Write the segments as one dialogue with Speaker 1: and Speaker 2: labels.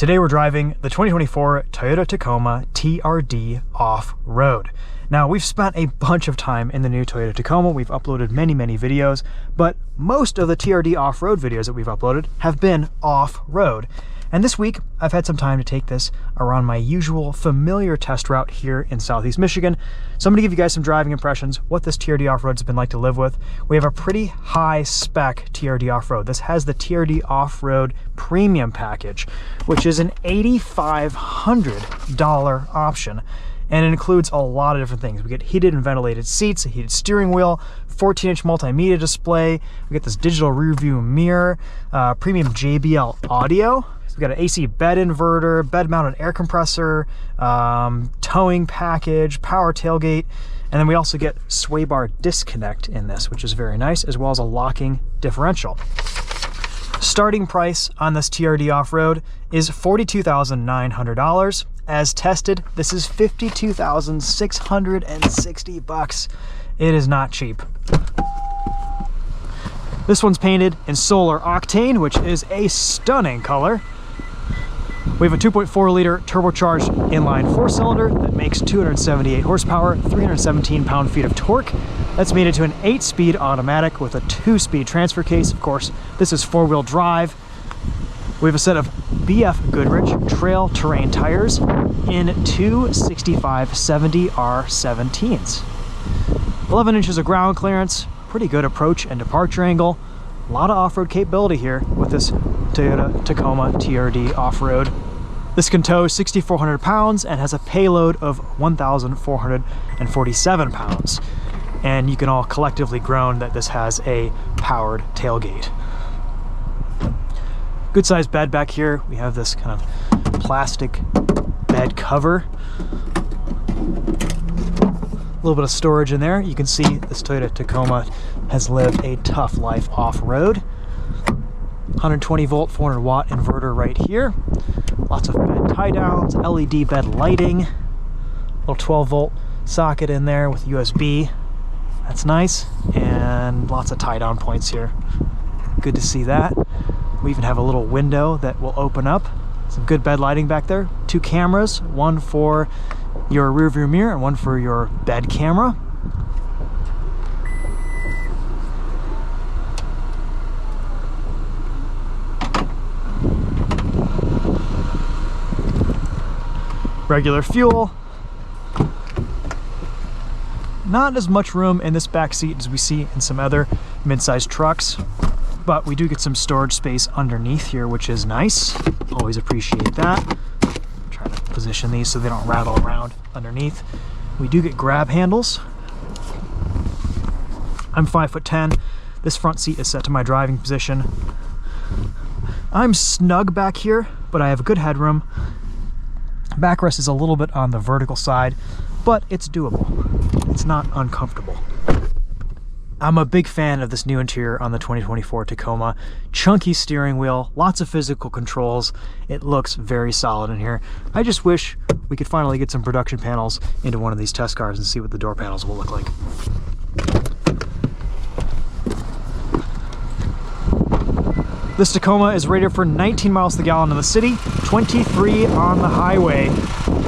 Speaker 1: Today we're driving the 2024 Toyota Tacoma TRD off-road. Now, we've spent a bunch of time in the new Toyota Tacoma. We've uploaded many videos, but most of the TRD off-road videos that we've uploaded have been off-road. And this week, I've had some time to take this around my usual familiar test route here in Southeast Michigan. So I'm gonna give you guys some driving impressions, what this TRD off-road has been like to live with. We have a pretty high spec TRD off-road. This has the TRD off-road premium package, which is an $8,500 option. And it includes a lot of different things. We get heated and ventilated seats, a heated steering wheel, 14-inch multimedia display. We get this digital rear view mirror, premium JBL audio. We've got an AC bed inverter, bed-mounted air compressor, towing package, power tailgate, and then we also get sway bar disconnect in this, which is very nice, as well as a locking differential. Starting price on this TRD off-road is $42,900. As tested, this is $52,660. It is not cheap. This one's painted in Solar Octane, which is a stunning color. We have a 2.4-liter turbocharged inline four-cylinder that makes 278 horsepower, 317 pound-feet of torque. That's made into an 8-speed automatic with a 2-speed transfer case. Of course, this is 4-wheel drive. We have a set of BF Goodrich trail terrain tires in two 65/70 R17s. 11 inches of ground clearance, pretty good approach and departure angle. A lot of off-road capability here with this Toyota Tacoma TRD off-road. This can tow 6,400 pounds and has a payload of 1,447 pounds. And you can all collectively groan that this has a powered tailgate. Good sized bed back here. We have this kind of plastic bed cover. A little bit of storage in there. You can see this Toyota Tacoma has lived a tough life off-road. 120 volt, 400 watt inverter right here. Lots of bed tie downs, LED bed lighting. Little 12 volt socket in there with USB. That's nice. And lots of tie down points here. Good to see that. We even have a little window that will open up. Some good bed lighting back there. 2 cameras, one for your rear view mirror and one for your bed camera. Regular fuel. Not as much room in this back seat as we see in some other mid-sized trucks, but we do get some storage space underneath here, which is nice. Always appreciate that. Try to position these so they don't rattle around underneath. We do get grab handles. I'm 5'10". This front seat is set to my driving position. I'm snug back here, but I have good headroom. Backrest is a little bit on the vertical side, but it's doable. It's not uncomfortable. I'm a big fan of this new interior on the 2024 Tacoma. Chunky steering wheel, lots of physical controls. It looks very solid in here. I just wish we could finally get some production panels into one of these test cars and see what the door panels will look like. This Tacoma is rated for 19 miles to the gallon in the city, 23 on the highway.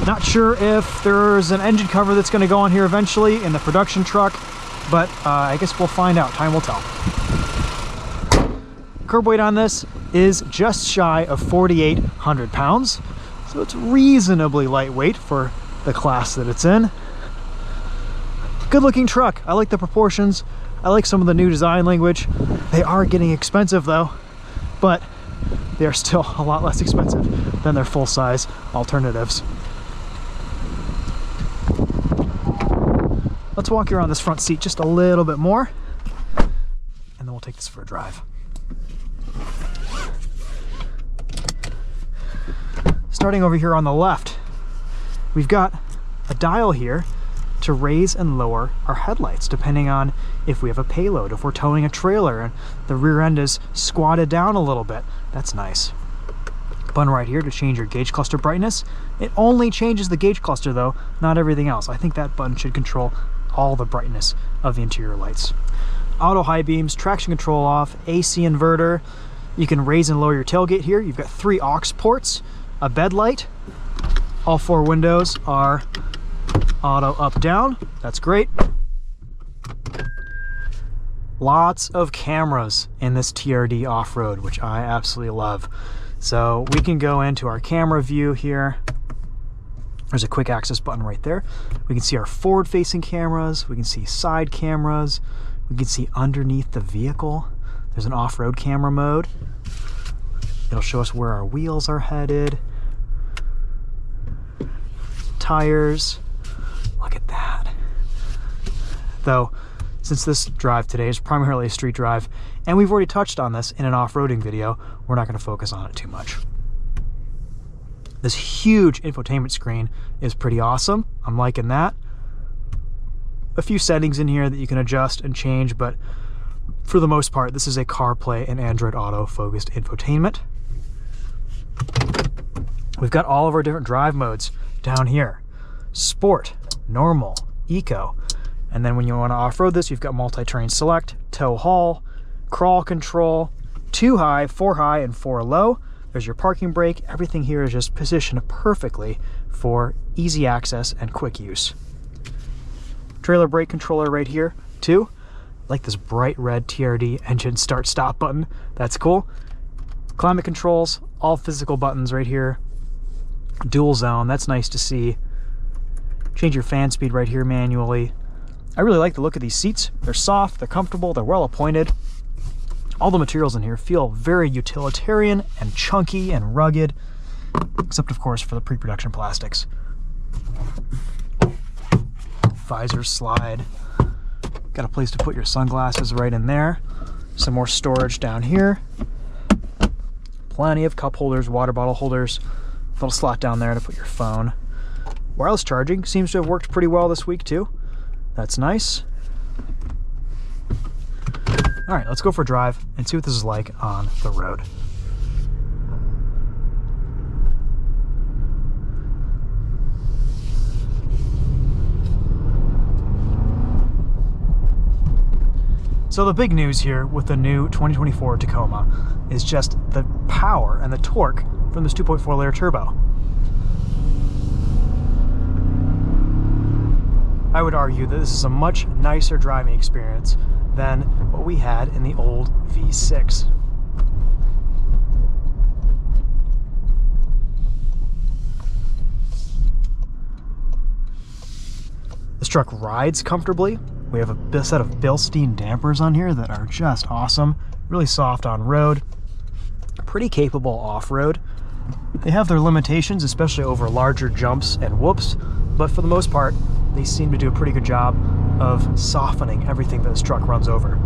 Speaker 1: Not sure if there's an engine cover that's going to go on here eventually in the production truck, but I guess we'll find out. Time will tell. Curb weight on this is just shy of 4,800 pounds, so it's reasonably lightweight for the class that it's in. Good looking truck. I like the proportions. I like some of the new design language. They are getting expensive though, but they're still a lot less expensive than their full-size alternatives. Let's walk you around this front seat just a little bit more, and then we'll take this for a drive. Starting over here on the left, we've got a dial here to raise and lower our headlights depending on if we have a payload, if we're towing a trailer and the rear end is squatted down a little bit. That's nice. Button right here to change your gauge cluster brightness. It only changes the gauge cluster though, not everything else. I think that button should control all the brightness of the interior lights. Auto high beams, traction control off, AC inverter. You can raise and lower your tailgate here. You've got 3 aux ports, a bed light. All 4 windows are auto up down. That's great. Lots of cameras in this TRD off-road, which I absolutely love. So we can go into our camera view here. There's a quick access button right there. We can see our forward-facing cameras. We can see side cameras. We can see underneath the vehicle. There's an off-road camera mode. It'll show us where our wheels are headed. Tires. Look at that. Though, since this drive today is primarily a street drive, and we've already touched on this in an off-roading video, we're not going to focus on it too much. This huge infotainment screen is pretty awesome. I'm liking that. A few settings in here that you can adjust and change, but for the most part, this is a CarPlay and Android Auto focused infotainment. We've got all of our different drive modes down here. Sport, normal, eco. And then when you want to off-road this, you've got multi-terrain select, tow haul, crawl control, 2 high, 4 high, and 4 low. There's your parking brake. Everything here is just positioned perfectly for easy access and quick use. Trailer brake controller right here, too. I like this bright red TRD engine start-stop button. That's cool. Climate controls, all physical buttons right here. Dual zone, that's nice to see. Change your fan speed right here manually. I really like the look of these seats. They're soft, they're comfortable, they're well appointed. All the materials in here feel very utilitarian and chunky and rugged, except of course for the pre-production plastics. Visors slide. Got a place to put your sunglasses right in there. Some more storage down here. Plenty of cup holders, water bottle holders. Little slot down there to put your phone. Wireless charging seems to have worked pretty well this week too. That's nice. All right, let's go for a drive and see what this is like on the road. So the big news here with the new 2024 Tacoma is just the power and the torque from this 2.4 liter turbo. I would argue that this is a much nicer driving experience than what we had in the old V6. This truck rides comfortably. We have a set of Bilstein dampers on here that are just awesome. Really soft on road, pretty capable off-road. They have their limitations, especially over larger jumps and whoops, but for the most part, they seem to do a pretty good job of softening everything that this truck runs over.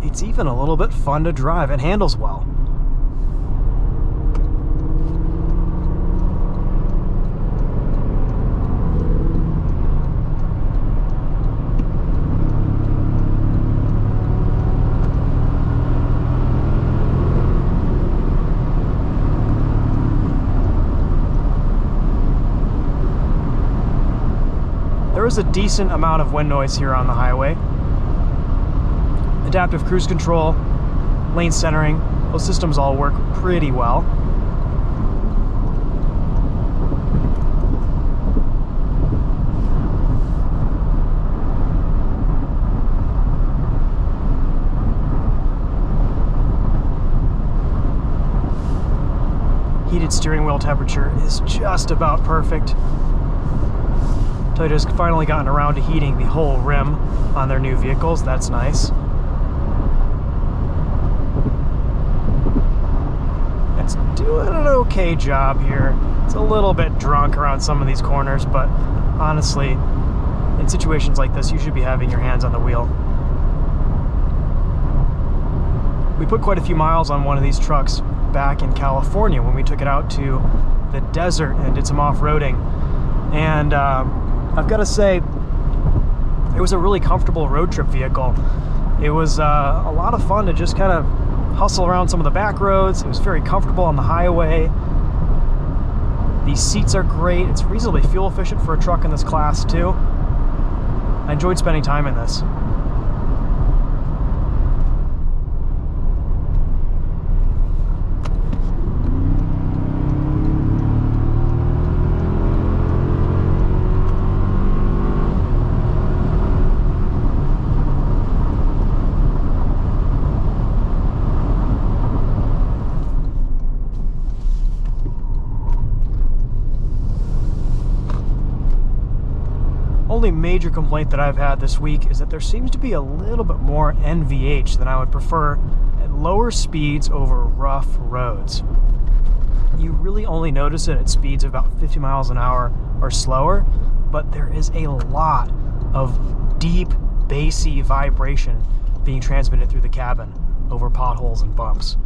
Speaker 1: It's even a little bit fun to drive. It handles well. There is a decent amount of wind noise here on the highway. Adaptive cruise control, lane centering, those systems all work pretty well. Heated steering wheel temperature is just about perfect. Toyota's finally gotten around to heating the whole rim on their new vehicles. That's nice. It's doing an okay job here. It's a little bit drunk around some of these corners, but honestly, in situations like this, you should be having your hands on the wheel. We put quite a few miles on one of these trucks back in California when we took it out to the desert and did some off-roading. And I've got to say, It was a really comfortable road trip vehicle. It was a lot of fun to just kind of hustle around some of the back roads. It was very comfortable on the highway. These seats are great. It's reasonably fuel efficient for a truck in this class too. I enjoyed spending time in this. Only major complaint that I've had this week is that there seems to be a little bit more NVH than I would prefer at lower speeds over rough roads. You really only notice it at speeds of about 50 miles an hour or slower, but there is a lot of deep, bassy vibration being transmitted through the cabin over potholes and bumps.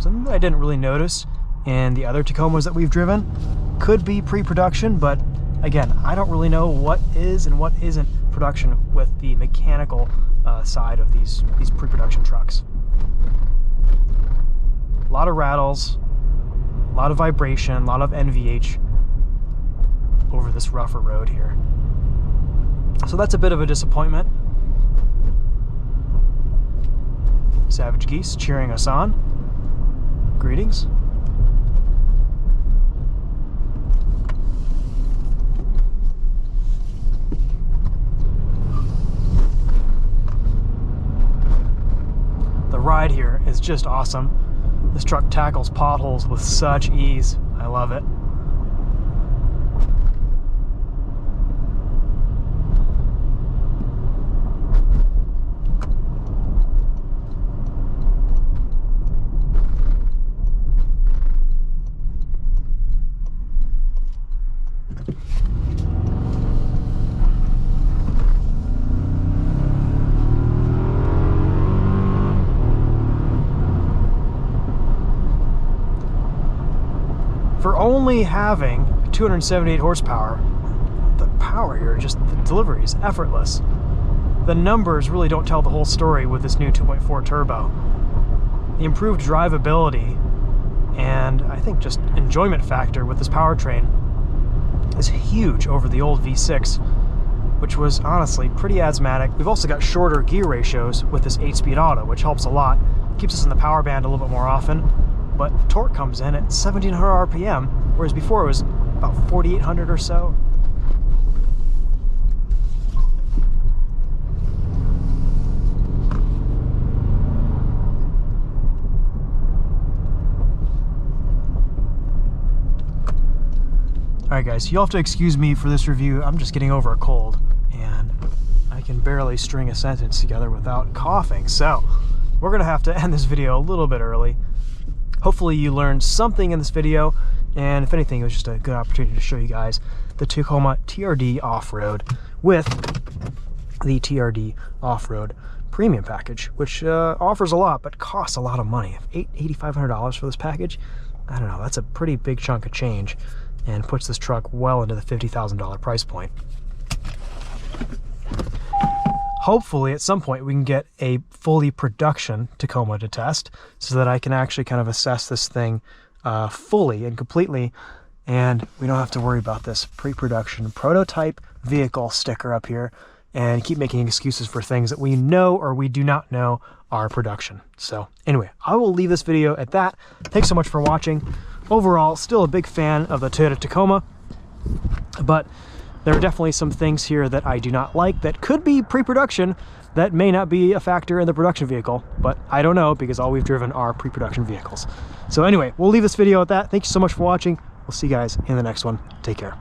Speaker 1: Something that I didn't really notice in the other Tacomas that we've driven. Could be pre-production, but again, I don't really know what is and what isn't production with the mechanical side of these pre-production trucks. A lot of rattles, a lot of vibration, a lot of NVH over this rougher road here. So that's a bit of a disappointment. Savage Geese cheering us on. Greetings. Ride here is just awesome. This truck tackles potholes with such ease. I love it. For only having 278 horsepower, the power here, just the delivery is effortless. The numbers really don't tell the whole story with this new 2.4 turbo. The improved drivability and I think just enjoyment factor with this powertrain is huge over the old V6, which was honestly pretty asthmatic. We've also got shorter gear ratios with this 8-speed auto, which helps a lot. Keeps us in the power band a little bit more often. But torque comes in at 1700 RPM, whereas before it was about 4800 or so. Alright guys, you'll have to excuse me for this review. I'm just getting over a cold, and I can barely string a sentence together without coughing. So, we're going to have to end this video a little bit early. Hopefully you learned something in this video, and if anything, it was just a good opportunity to show you guys the Tacoma TRD Off-Road with the TRD Off-Road Premium Package, which offers a lot, but costs a lot of money. $8,500 for this package? I don't know, that's a pretty big chunk of change, and puts this truck well into the $50,000 price point. Hopefully at some point we can get a fully production Tacoma to test so that I can actually kind of assess this thing fully and completely, and we don't have to worry about this pre-production prototype vehicle sticker up here and keep making excuses for things that we know or we do not know are production. So anyway, I will leave this video at that. Thanks so much for watching. Overall, still a big fan of the Toyota Tacoma, but there are definitely some things here that I do not like that could be pre-production that may not be a factor in the production vehicle, but I don't know because all we've driven are pre-production vehicles. So anyway, we'll leave this video at that. Thank you so much for watching. We'll see you guys in the next one. Take care.